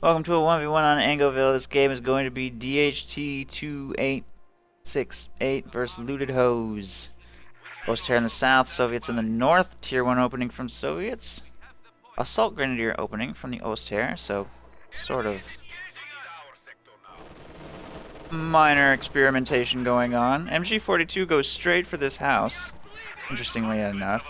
Welcome to a 1v1 on Angoville. This game is going to be Dht2868 versus Looted Hose. Oster in the south, Soviets in the north. Tier 1 opening from Soviets. Assault Grenadier opening from the Oster, so sort of minor experimentation going on. MG42 goes straight for this house, interestingly enough.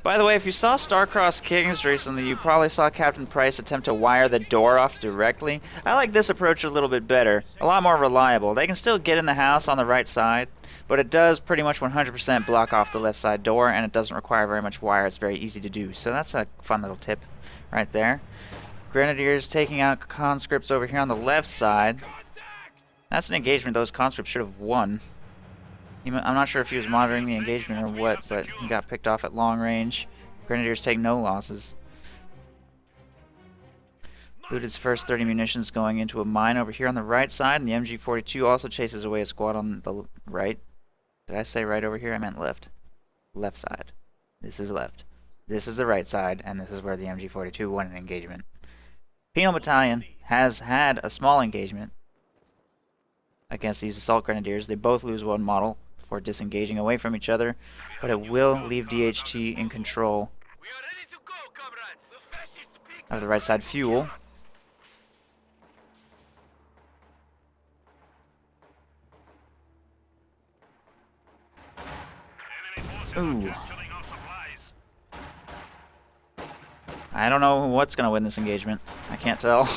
By the way, if you saw Star-Crossed Kings recently, you probably saw Captain Price attempt to wire the door off directly. I like this approach a little bit better, a lot more reliable. They can still get in the house on the right side, but it does pretty much 100% block off the left side door, and it doesn't require very much wire. It's very easy to do, so that's a fun little tip right there. Grenadiers taking out conscripts over here on the left side. That's an engagement those conscripts should have won. I'm not sure if he was monitoring the engagement or what, but he got picked off at long range. Grenadiers take no losses. Looted's first 30 munitions going into a mine over here on the right side, and the MG42 also chases away a squad on the right. Did I say right over here? I meant left. Left side. This is left. This is the right side, and this is where the MG42 won an engagement. Penal Battalion has had a small engagement against these assault grenadiers. They both lose one model for disengaging away from each other, but it will leave DHT in control of the right side fuel. Ooh. I don't know what's going to win this engagement. I can't tell.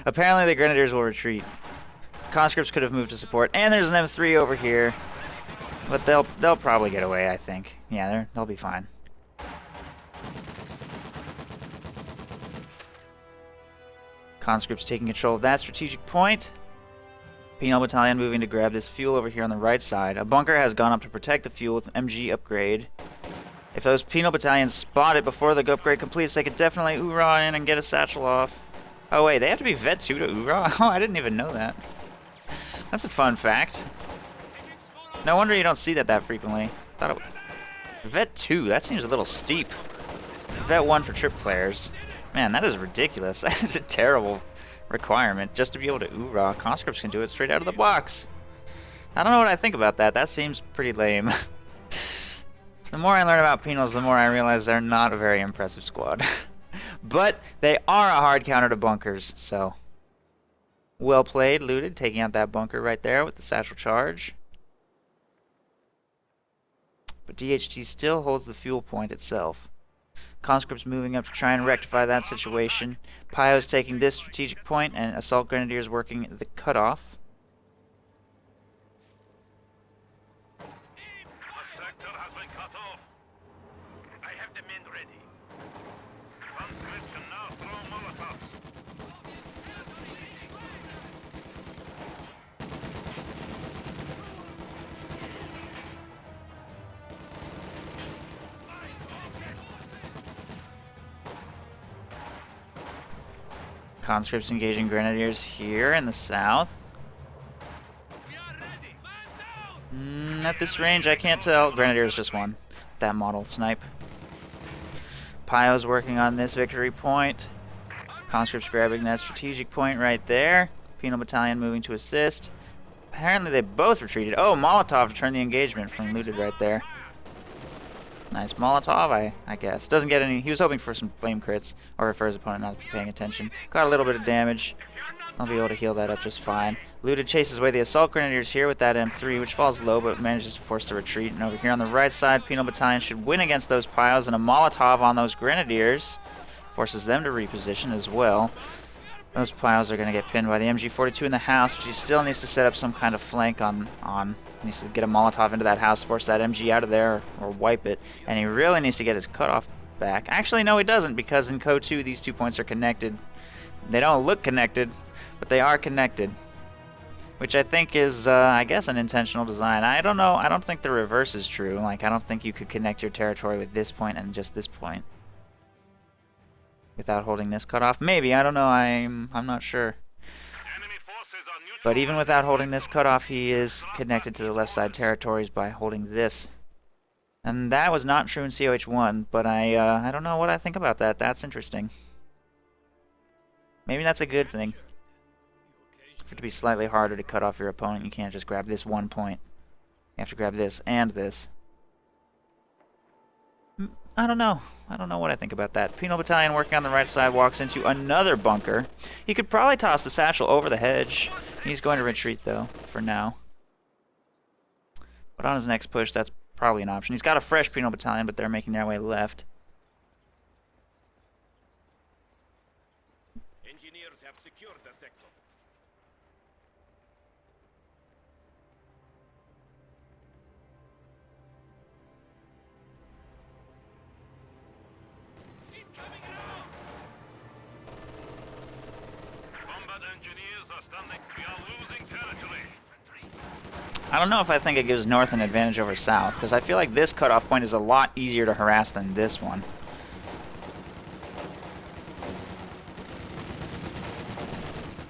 Apparently the grenadiers will retreat. Conscripts could have moved to support, and there's an M3 over here, but they'll probably get away, I think. Yeah, they'll be fine. Conscripts taking control of that strategic point. Penal Battalion moving to grab this fuel over here on the right side. A bunker has gone up to protect the fuel with MG upgrade. If those Penal Battalions spot it before the upgrade completes, they could definitely oorah in and get a satchel off. Oh wait, they have to be Vet 2 to oorah? Oh, I didn't even know that. That's a fun fact. No wonder you don't see that frequently. Vet 2, that seems a little steep. Vet 1 for trip flares. Man, that is ridiculous. That is a terrible requirement just to be able to oorah. Conscripts can do it straight out of the box. I don't know what I think about that. That seems pretty lame. The more I learn about penals, the more I realize they're not a very impressive squad. But they are a hard counter to bunkers, so well played, Looted, taking out that bunker right there with the satchel charge. But DHT still holds the fuel point itself. Conscripts moving up to try and rectify that situation. Pyo's taking this strategic point, and Assault Grenadiers working the cutoff. Conscripts engaging Grenadiers here in the south. At this range, I can't tell. Grenadiers just won. That model snipe. Pyo's working on this victory point. Conscripts grabbing that strategic point right there. Penal Battalion moving to assist. Apparently they both retreated. Oh, Molotov to turn the engagement from Looted right there. Nice Molotov, I guess. Doesn't get any. He was hoping for some flame crits, or for his opponent not to be paying attention. Got a little bit of damage. I'll be able to heal that up just fine. Looted chases away the Assault Grenadiers here with that M3, which falls low but manages to force the retreat. And over here on the right side, Penal Battalion should win against those piles, and a Molotov on those Grenadiers forces them to reposition as well. Those piles are going to get pinned by the MG42 in the house, but he still needs to set up some kind of flank on. Needs to get a Molotov into that house, force that MG out of there, or wipe it. And he really needs to get his cutoff back. Actually, no, he doesn't, because in Code 2, these 2 points are connected. They don't look connected, but they are connected. Which I think is, I guess, an intentional design. I don't know. I don't think the reverse is true. Like, I don't think you could connect your territory with this point and just this point without holding this cutoff. Maybe, I don't know. I'm not sure. But even without holding this cutoff, he is connected to the left side territories by holding this. And that was not true in COH1, but I don't know what I think about that. That's interesting. Maybe that's a good thing. For it to be slightly harder to cut off your opponent, you can't just grab this one point. You have to grab this and this. I don't know. I don't know what I think about that. Penal Battalion working on the right side walks into another bunker. He could probably toss the satchel over the hedge. He's going to retreat, though, for now. But on his next push, that's probably an option. He's got a fresh Penal Battalion, but they're making their way left. Engineers have secured the sector. I don't know if I think it gives North an advantage over South, because I feel like this cutoff point is a lot easier to harass than this one.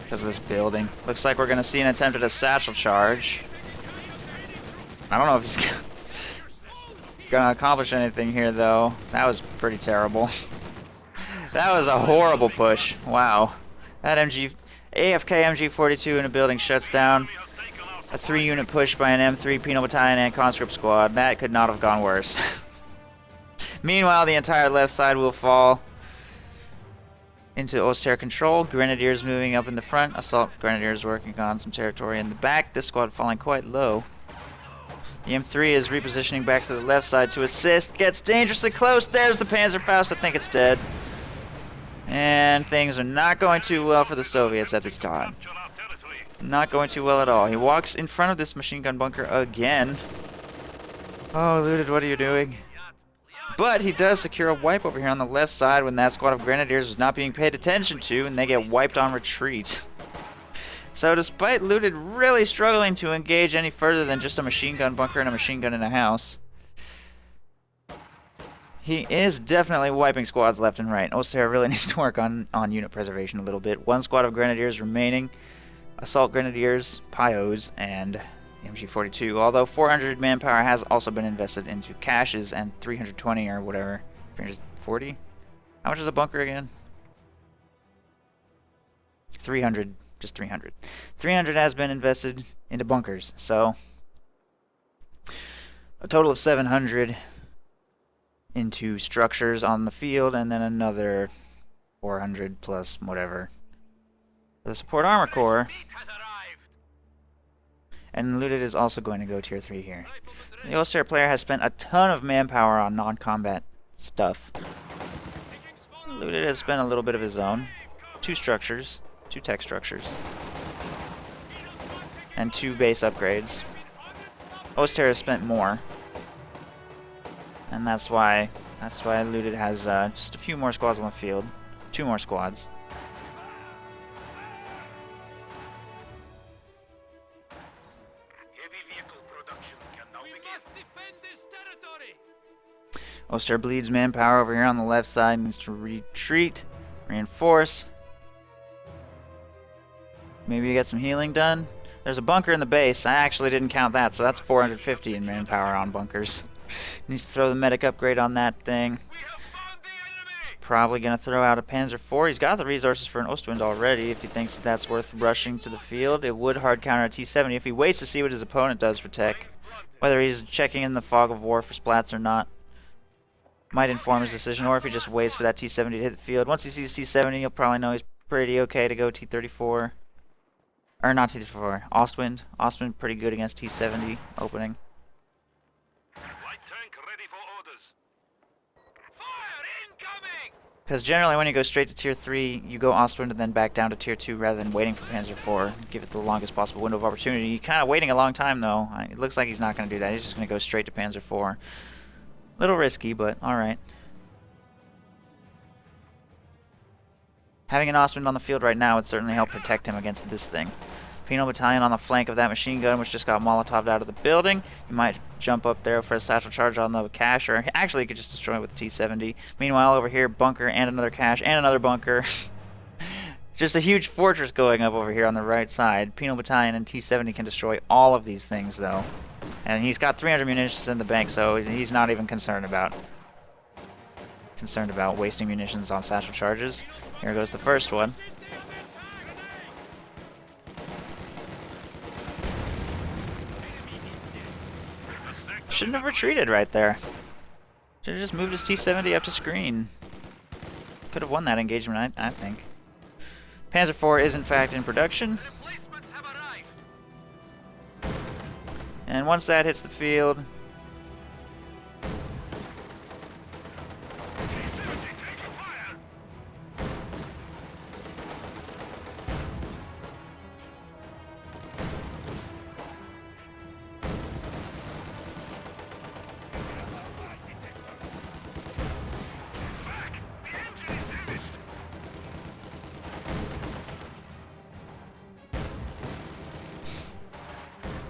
Because of this building. Looks like we're going to see an attempt at a satchel charge. I don't know if he's going to accomplish anything here, though. That was pretty terrible. That was a horrible push. Wow. That AFK MG42 in a building shuts down a 3-unit push by an M3 Penal Battalion and Conscript Squad. That could not have gone worse. Meanwhile, the entire left side will fall into Oster control. Grenadiers moving up in the front. Assault Grenadiers working on some territory in the back. This squad falling quite low. The M3 is repositioning back to the left side to assist. Gets dangerously close. There's the Panzerfaust. I think it's dead. And things are not going too well for the Soviets at this time. Not going too well at all. He walks in front of this machine gun bunker again. Oh, Lewted, what are you doing? But he does secure a wipe over here on the left side when that squad of Grenadiers was not being paid attention to, and they get wiped on retreat. So despite Lewted really struggling to engage any further than just a machine gun bunker and a machine gun in a house, he is definitely wiping squads left and right. Oster really needs to work on unit preservation a little bit. One squad of Grenadiers remaining. Assault Grenadiers, Pios, and MG42. Although 400 manpower has also been invested into caches and 320 or whatever. 340? How much is a bunker again? 300. Just 300. 300 has been invested into bunkers. So a total of 700 into structures on the field, and then another 400 plus whatever the support armor core. And Lewted is also going to go tier 3 here. The Oster player has spent a ton of manpower on non-combat stuff. Lewted has spent a little bit of his own. 2 structures, 2 tech structures, and 2 base upgrades. Oster has spent more, and that's why Lewted has just a few more squads on the field. 2 more squads. Oster bleeds manpower over here on the left side, needs to retreat, reinforce. Maybe get some healing done. There's a bunker in the base. I actually didn't count that, so that's 450 in manpower on bunkers. Needs to throw the medic upgrade on that thing. He's probably going to throw out a Panzer IV. He's got the resources for an Ostwind already if he thinks that's worth rushing to the field. It would hard counter a T-70 if he waits to see what his opponent does for tech. Whether he's checking in the fog of war for splats or not might inform his decision, or if he just waits for that T-70 to hit the field. Once he sees T-70, he'll probably know he's pretty okay to go T-34. Or not T-34, Ostwind. Ostwind pretty good against T-70 opening. Light tank ready for orders. Fire incoming! Because generally when you go straight to tier 3, you go Ostwind and then back down to tier 2 rather than waiting for Panzer IV. Give it the longest possible window of opportunity. Kind of waiting a long time though. It looks like he's not going to do that. He's just going to go straight to Panzer IV. Little risky, but alright. Having an Ostwind on the field right now would certainly help protect him against this thing. Penal Battalion on the flank of that machine gun, which just got Molotoved out of the building. You might jump up there for a satchel charge on the cache, or actually you could just destroy it with the T-70. Meanwhile, over here, bunker and another cache and another bunker. Just a huge fortress going up over here on the right side. Penal Battalion and T-70 can destroy all of these things, though. And he's got 300 munitions in the bank, so he's not even concerned about wasting munitions on satchel charges. Here goes the first one. Shouldn't have retreated right there. Should have just moved his T-70 up to screen. Could have won that engagement, I think. Panzer IV is in fact in production. Replacements have arrived. And once that hits the field, Taking fire. Back. The engine is damaged.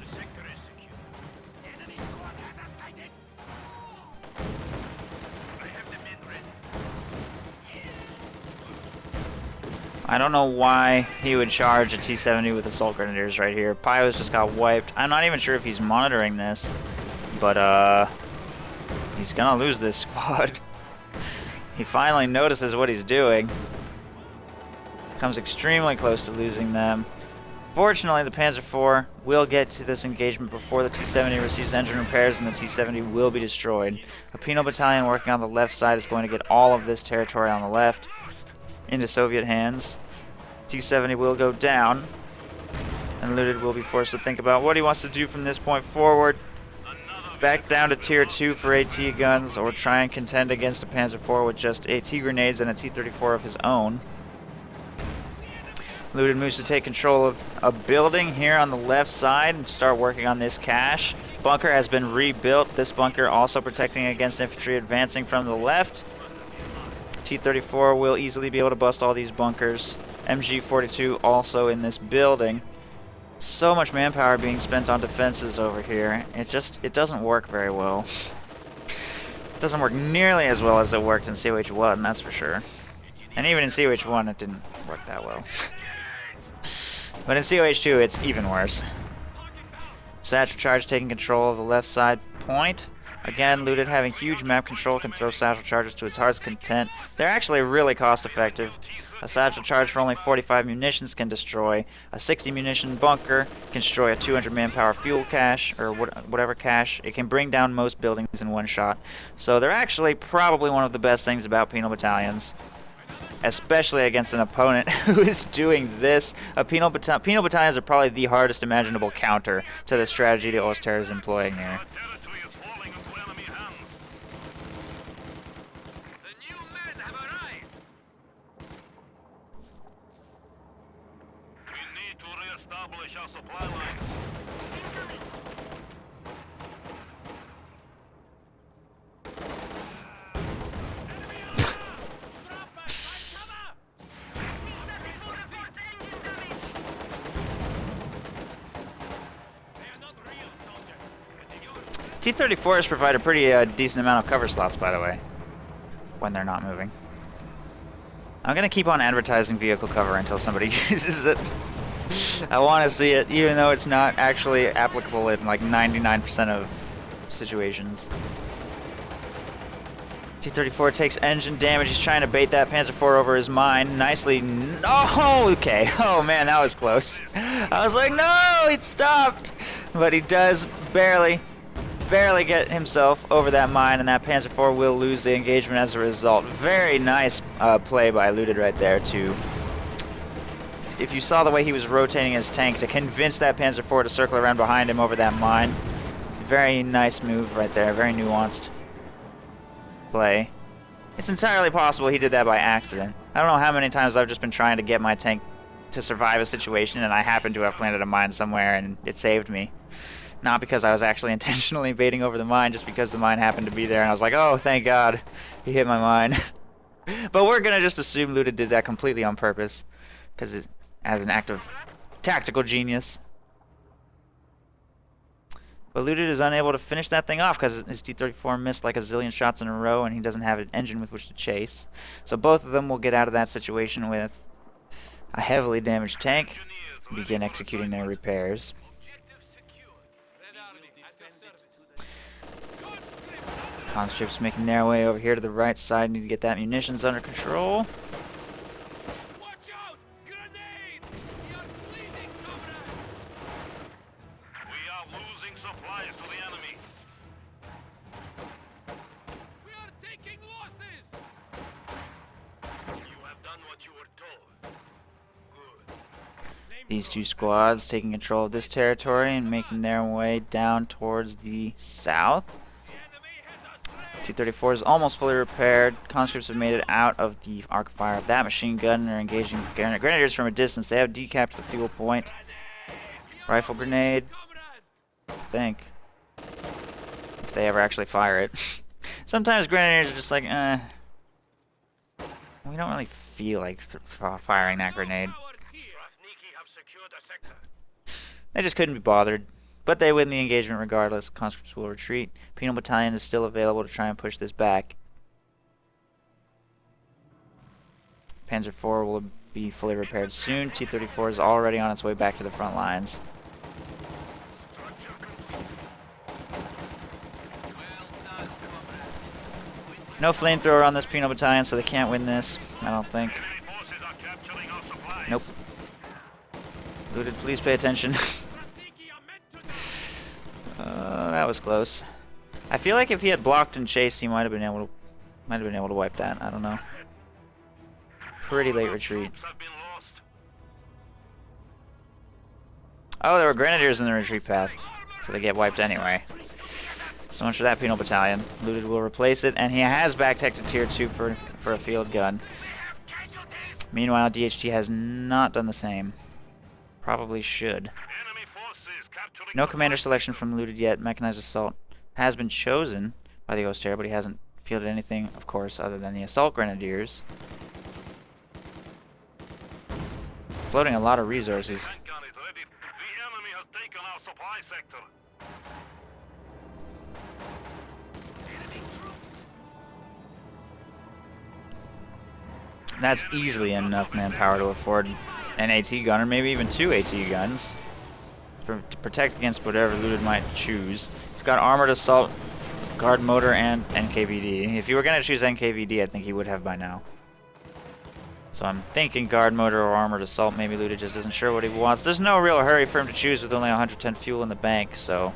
The sector is secure. Enemy squad has us sighted. I have the men ready. I don't know why he would charge a T-70 with assault grenadiers right here. Pyos just got wiped. I'm not even sure if he's monitoring this, but he's gonna lose this squad. He finally notices what he's doing. Comes extremely close to losing them. Fortunately, the Panzer IV will get to this engagement before the T-70 receives engine repairs, and the T-70 will be destroyed. A penal battalion working on the left side is going to get all of this territory on the left into Soviet hands. T-70 will go down, and Lewted will be forced to think about what he wants to do from this point forward. Back down to tier 2 for AT guns, or try and contend against a Panzer IV with just AT grenades and a T-34 of his own. Lewted moves to take control of a building here on the left side and start working on this cache. Bunker has been rebuilt. This bunker also protecting against infantry advancing from the left. T-34 will easily be able to bust all these bunkers. MG-42 also in this building. So much manpower being spent on defenses over here. It doesn't work very well. It doesn't work nearly as well as it worked in COH-1, that's for sure. And even in COH-1 it didn't work that well. But in COH-2 it's even worse. Satchel Charge taking control of the left side point. Again, Lewted having huge map control can throw satchel charges to its heart's content. They're actually really cost effective. A satchel charge for only 45 munitions can destroy a 60 munition bunker, can destroy a 200 manpower fuel cache, or whatever cache. It can bring down most buildings in one shot. So they're actually probably one of the best things about penal battalions. Especially against an opponent who is doing this. Penal battalions are probably the hardest imaginable counter to the strategy the Oster is employing here. Territory is falling into enemy hands. The new men have arrived. We need to re-establish our supply lines. T-34s provide a pretty decent amount of cover slots, by the way, when they're not moving. I'm gonna keep on advertising vehicle cover until somebody uses it. I want to see it, even though it's not actually applicable in like 99% of situations. T-34 takes engine damage. He's trying to bait that Panzer IV over his mine. Nicely. Oh, okay. Oh man, that was close. I was like, no, he stopped. But he does barely get himself over that mine, and that Panzer IV will lose the engagement as a result. Very nice play by Lewted right there to, if you saw the way he was rotating his tank to convince that Panzer IV to circle around behind him over that mine. Very nice move right there, very nuanced play. It's entirely possible he did that by accident. I don't know how many times I've just been trying to get my tank to survive a situation and I happen to have planted a mine somewhere and it saved me. Not because I was actually intentionally baiting over the mine, just because the mine happened to be there and I was like, oh, thank God, he hit my mine. But we're gonna just assume Lewted did that completely on purpose, because as an act of tactical genius. But Lewted is unable to finish that thing off because his T-34 missed like a zillion shots in a row and he doesn't have an engine with which to chase. So both of them will get out of that situation with a heavily damaged tank and begin executing their repairs. Conscripts making their way over here to the right side. Need to get that munitions under control. Watch out! Grenade! You're bleeding, comrade! We are losing supplies to the enemy. These two squads taking control of this territory and making their way down towards the south. 234 is almost fully repaired. Conscripts have made it out of the arc of fire of that machine gun and are engaging grenadiers from a distance. They have decapped the fuel point. Rifle grenade. I think. If they ever actually fire it. Sometimes grenadiers are just like, we don't really feel like firing that grenade. They just couldn't be bothered. But they win the engagement regardless. Conscripts will retreat. Penal Battalion is still available to try and push this back. Panzer IV will be fully repaired soon. T-34 is already on its way back to the front lines. No flamethrower on this Penal Battalion, so they can't win this, I don't think. Nope. Lewted, please pay attention. That was close. I feel like if he had blocked and chased, he might have been able to wipe that. I don't know. Pretty late retreat. Oh, there were grenadiers in the retreat path, so they get wiped anyway. So much for that Penal Battalion. Lewted will replace it, and he has back-tech to Tier 2 for a field gun. Meanwhile, DHT has not done the same. Probably should. No commander selection from Lewted yet. Mechanized Assault has been chosen by the Oster, but he hasn't fielded anything, of course, other than the Assault Grenadiers. Floating a lot of resources. That's easily enough manpower to afford an AT gun, or maybe even 2 AT guns, to protect against whatever Lewted might choose. He's got Armored Assault, Guard Motor, and NKVD. If you were going to choose NKVD, I think he would have by now. So I'm thinking Guard Motor or Armored Assault. Maybe Lewted just isn't sure what he wants. There's no real hurry for him to choose with only 110 fuel in the bank, so...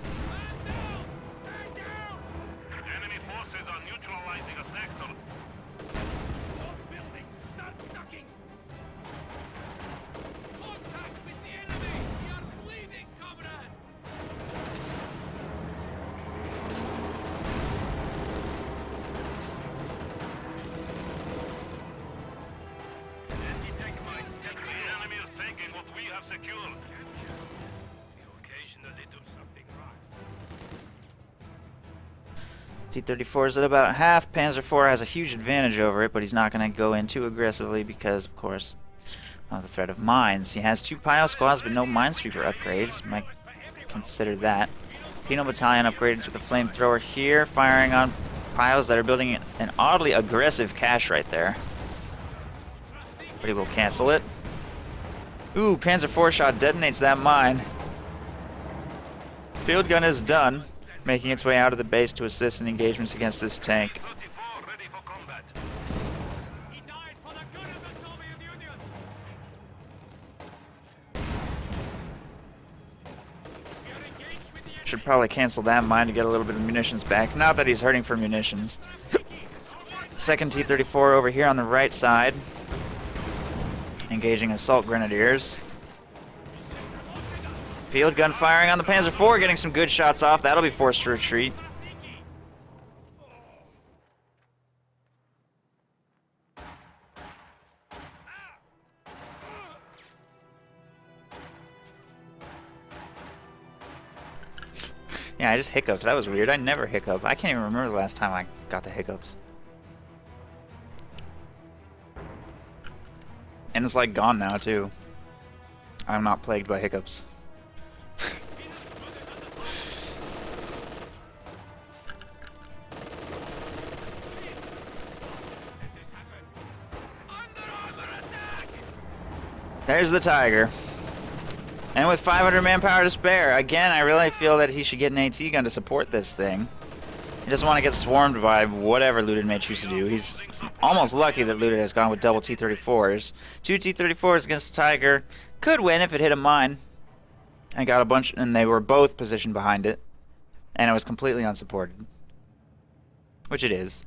T-34 is at about half. Panzer IV has a huge advantage over it, but he's not going to go in too aggressively because, of course, of the threat of mines. He has 2 Pile Squads, but no Minesweeper upgrades. Might consider that. Penal Battalion upgraded with a flamethrower here, firing on piles that are building an oddly aggressive cache right there. But he will cancel it. Ooh, Panzer IV shot detonates that mine. Field gun is done, making its way out of the base to assist in engagements against this tank. Should probably cancel that mine to get a little bit of munitions back. Not that he's hurting for munitions. Second T-34 over here on the right side, engaging Assault Grenadiers. Field gun firing on the Panzer IV, getting some good shots off. That'll be forced to retreat. Yeah, I just hiccuped. That was weird. I never hiccup. I can't even remember the last time I got the hiccups. And it's like gone now too. I'm not plagued by hiccups. There's the Tiger. And with 500 manpower to spare, again, I really feel that he should get an AT gun to support this thing. He doesn't want to get swarmed by whatever Lewted may choose to do. He's almost lucky that Lewted has gone with double T-34s. 2 T-34s against the Tiger. Could win if it hit a mine. I got a bunch, and they were both positioned behind it. And it was completely unsupported. Which it is.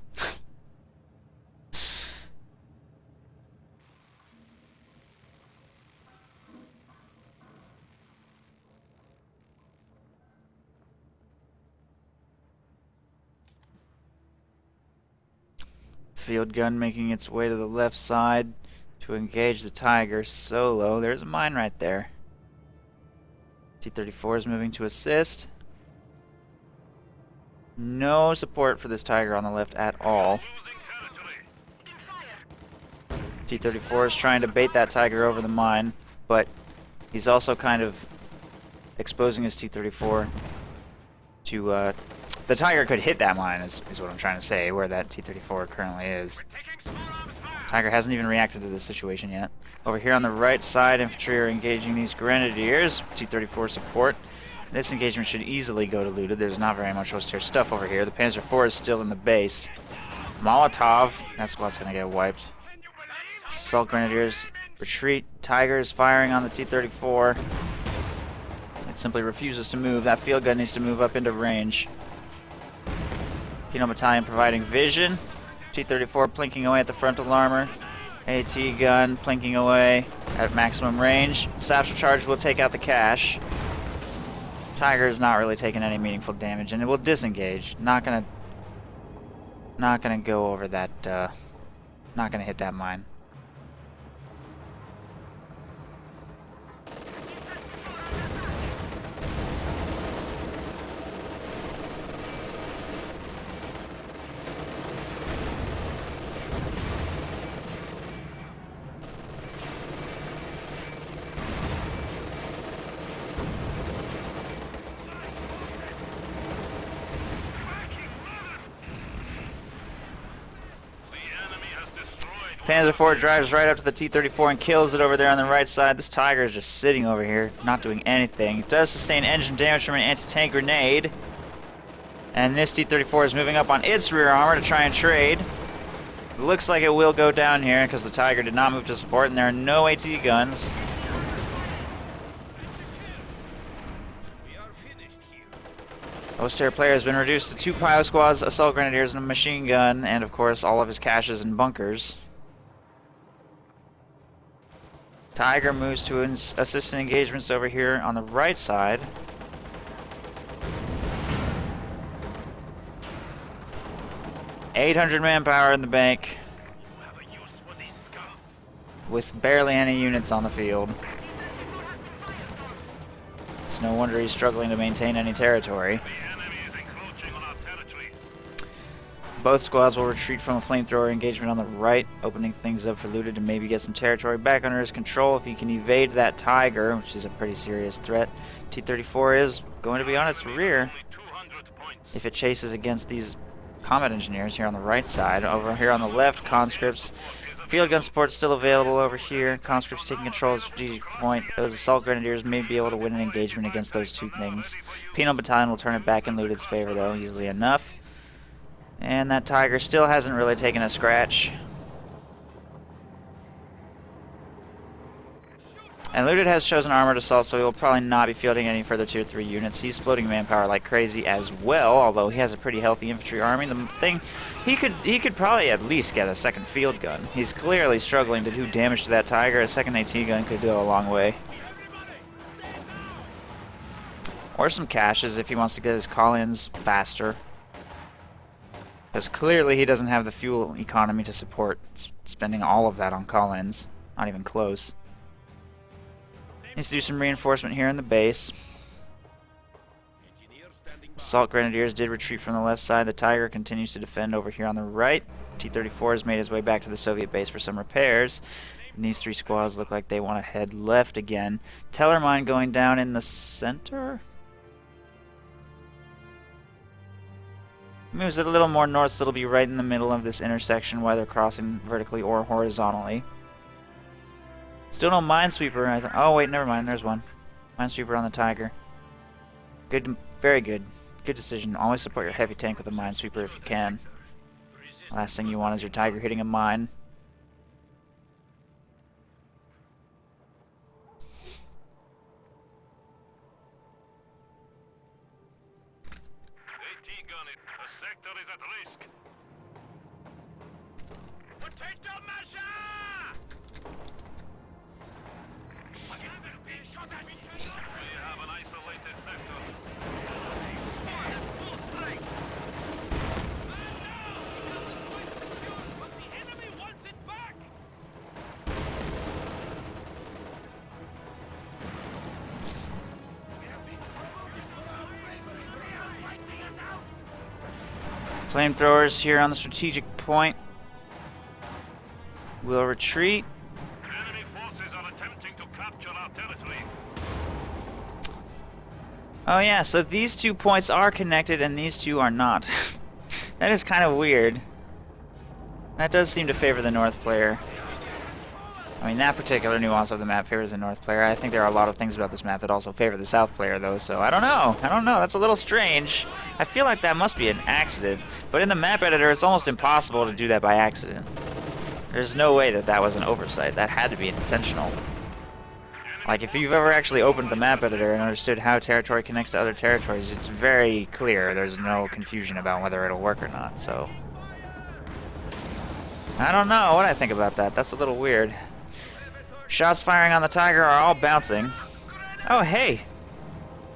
field gun making its way to the left side to engage the Tiger solo. There's a mine right there. T-34 is moving to assist. No support for this Tiger on the left at all. T-34 is trying to bait that Tiger over the mine, but he's also kind of exposing his T-34 to, the Tiger could hit that mine, is what I'm trying to say, where that T-34 currently is. Tiger hasn't even reacted to this situation yet. Over here on the right side, infantry are engaging these Grenadiers, T-34 support. This engagement should easily go to Lewted. There's not very much Oster's stuff over here. The Panzer IV is still in the base. Molotov, that squad's gonna get wiped. Assault Grenadiers retreat. Tiger's firing on the T-34. It simply refuses to move. That field gun needs to move up into range. Penal Battalion providing vision. T-34 plinking away at the frontal armor. AT gun plinking away at maximum range. Satchel charge will take out the cache. Tiger is not really taking any meaningful damage, and it will disengage. Not gonna go over that. Not gonna hit that mine. Panzer IV drives right up to the T-34 and kills it over there on the right side. This Tiger is just sitting over here, not doing anything. It does sustain engine damage from an anti-tank grenade. And this T-34 is moving up on its rear armor to try and trade. It looks like it will go down here because the Tiger did not move to support and there are no AT guns. Oster player has been reduced to 2 pilot squads, assault grenadiers, and a machine gun, and of course all of his caches and bunkers. Tiger moves to assist in engagements over here on the right side. $800 manpower in the bank, with barely any units on the field. It's no wonder he's struggling to maintain any territory. Both squads will retreat from a flamethrower engagement on the right, opening things up for Lewted to maybe get some territory back under his control if he can evade that Tiger, which is a pretty serious threat. T-34 is going to be on its rear if it chases against these combat engineers here on the right side. Over here on the left, conscripts. Field gun support still available over here. Conscripts taking control of the strategic point. Those assault grenadiers may be able to win an engagement against those two things. Penal Battalion will turn it back in Lewted's favor though, easily enough. And that Tiger still hasn't really taken a scratch. And Lewted has chosen armored assault, so he will probably not be fielding any further tier 3 units. He's floating manpower like crazy as well, although he has a pretty healthy infantry army. The thing, he could probably at least get a second field gun. He's clearly struggling to do damage to that Tiger. A second AT gun could go a long way. Or some caches if he wants to get his call-ins faster. Because clearly he doesn't have the fuel economy to support spending all of that on call-ins. Not even close. Needs to do some reinforcement here in the base. Assault Grenadiers did retreat from the left side. The Tiger continues to defend over here on the right. T-34 has made his way back to the Soviet base for some repairs. And these 3 squads look like they want to head left again. Tellermine going down in the center? Moves it a little more north, so it'll be right in the middle of this intersection, whether crossing vertically or horizontally. Still no Minesweeper. Oh wait, never mind. There's one. Minesweeper on the Tiger. Good, very good. Good decision. Always support your heavy tank with a Minesweeper if you can. Last thing you want is your Tiger hitting a mine. Sector is at risk. Potato masher! We have an isolated sector. Flamethrowers here on the strategic point will retreat. Enemy forces are attempting to capture our territory. Oh yeah, so these 2 points are connected and these 2 are not. That is kind of weird. That does seem to favor the North player. I mean, that particular nuance of the map favors the North player. I think there are a lot of things about this map that also favor the South player, though, so I don't know. That's a little strange. I feel like that must be an accident. But in the map editor, it's almost impossible to do that by accident. There's no way that that was an oversight. That had to be intentional. Like, if you've ever actually opened the map editor and understood how territory connects to other territories, it's very clear. There's no confusion about whether it'll work or not, so... I don't know what I think about that. That's a little weird. Shots firing on the Tiger are all bouncing. Oh, hey!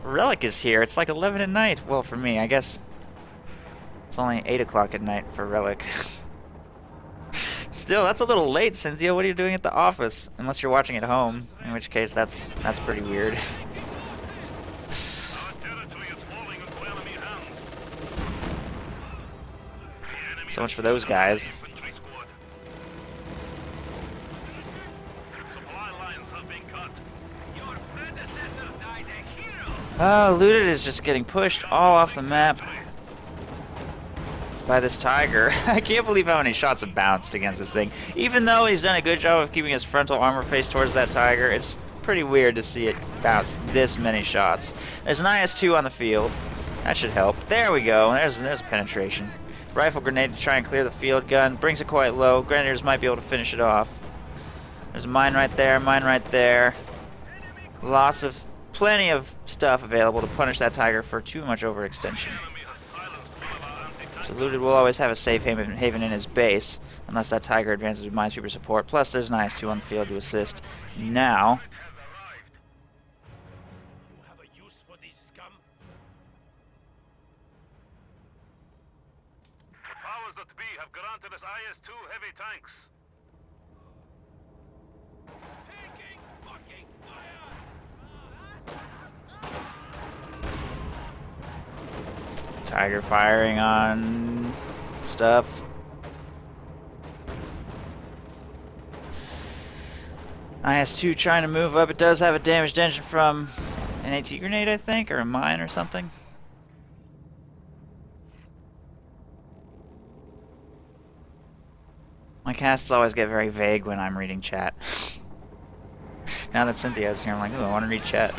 Relic is here. It's like 11 at night. Well, for me, I guess it's only 8 o'clock at night for Relic. Still, that's a little late, Cynthia. What are you doing at the office? Unless you're watching at home, in which case that's pretty weird. Our territory is falling into enemy hands. The enemy So much for those guys. infantry squad. Supply lines have been cut. Your predecessor died a hero. Oh, Lewted is just getting pushed all off the map by this Tiger. I can't believe how many shots have bounced against this thing. Even though he's done a good job of keeping his frontal armor face towards that Tiger, it's pretty weird to see it bounce this many shots. There's an IS-2 on the field. That should help. There we go. There's penetration. Rifle grenade to try and clear the field gun. Brings it quite low. Grenadiers might be able to finish it off. There's a mine right there, mine right there. Plenty of stuff available to punish that Tiger for too much overextension. So Lewted will always have a safe haven in his base, unless that Tiger advances with minesweeper support. Plus, there's an IS-2 on the field to assist. Now, You have a use for these scum? The powers that be have granted us IS-2 heavy tanks. Taking fucking fire! Tiger firing on stuff. IS-2 trying to move up. It does have a damaged engine from an AT grenade, I think, or a mine or something. My casts always get very vague when I'm reading chat. Now that Cynthia's here, I'm like, ooh, I want to read chat.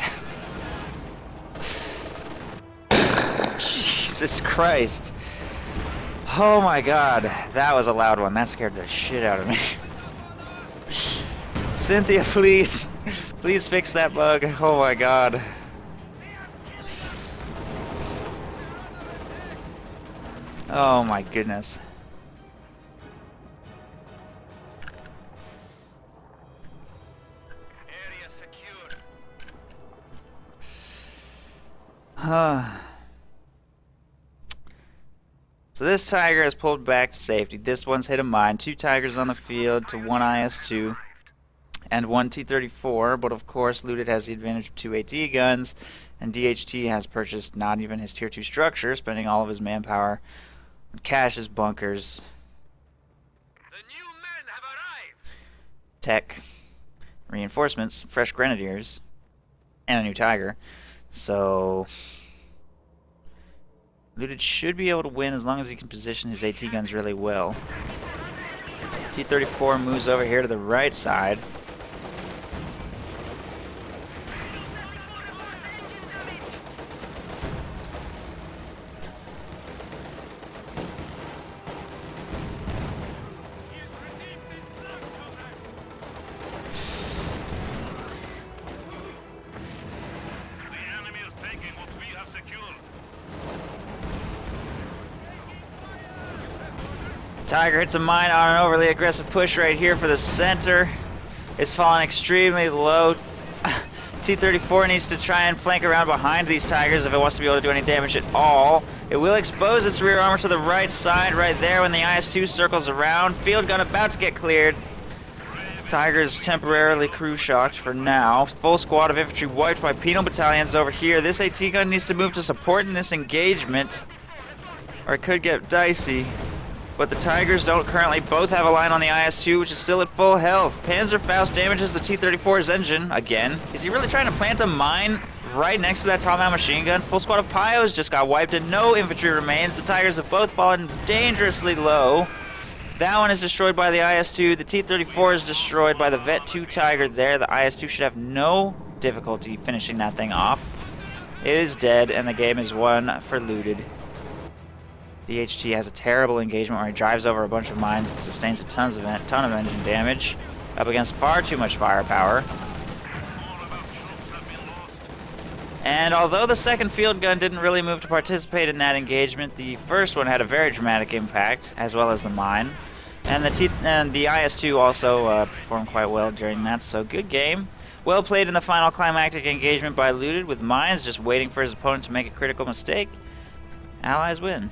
Jesus Christ. Oh my god. That was a loud one. That scared the shit out of me. Cynthia, please. Please fix that bug. Oh my god. Oh my goodness. Area secured. So this Tiger has pulled back to safety. This one's hit a mine. 2 Tigers on the field to 1 IS-2 and 1 T-34. But of course, Lewted has the advantage of 2 AT guns, and DHT has purchased not even his Tier 2 structure, spending all of his manpower on caches, bunkers, The new men have arrived. tech, reinforcements, fresh grenadiers, and a new Tiger. So Lewted should be able to win as long as he can position his AT guns really well. T-34 moves over here to the right side. The enemy is taking what we have secured. Tiger hits a mine on an overly aggressive push right here for the center. It's fallen extremely low. T-34 needs to try and flank around behind these Tigers if it wants to be able to do any damage at all. It will expose its rear armor to the right side right there when the IS-2 circles around. Field gun about to get cleared. Tiger's temporarily crew shocked for now. Full squad of infantry wiped by penal battalions over here. This AT gun needs to move to support in this engagement. or it could get dicey. But the Tigers don't currently both have a line on the IS-2, which is still at full health. Panzerfaust damages the T-34's engine again. Is he really trying to plant a mine right next to that Tom-Out machine gun? Full squad of Pios just got wiped and no infantry remains. The Tigers have both fallen dangerously low. That one is destroyed by the IS-2. The T-34 is destroyed by the Vet-2 Tiger there. The IS-2 should have no difficulty finishing that thing off. It is dead, and the game is won for Lewted. DHT has a terrible engagement where he drives over a bunch of mines and sustains a ton of engine damage, up against far too much firepower. And although the second field gun didn't really move to participate in that engagement, the first one had a very dramatic impact, as well as the mine. And the IS-2 also performed quite well during that, so good game. Well played in the final climactic engagement by Lewted, with mines just waiting for his opponent to make a critical mistake. Allies win.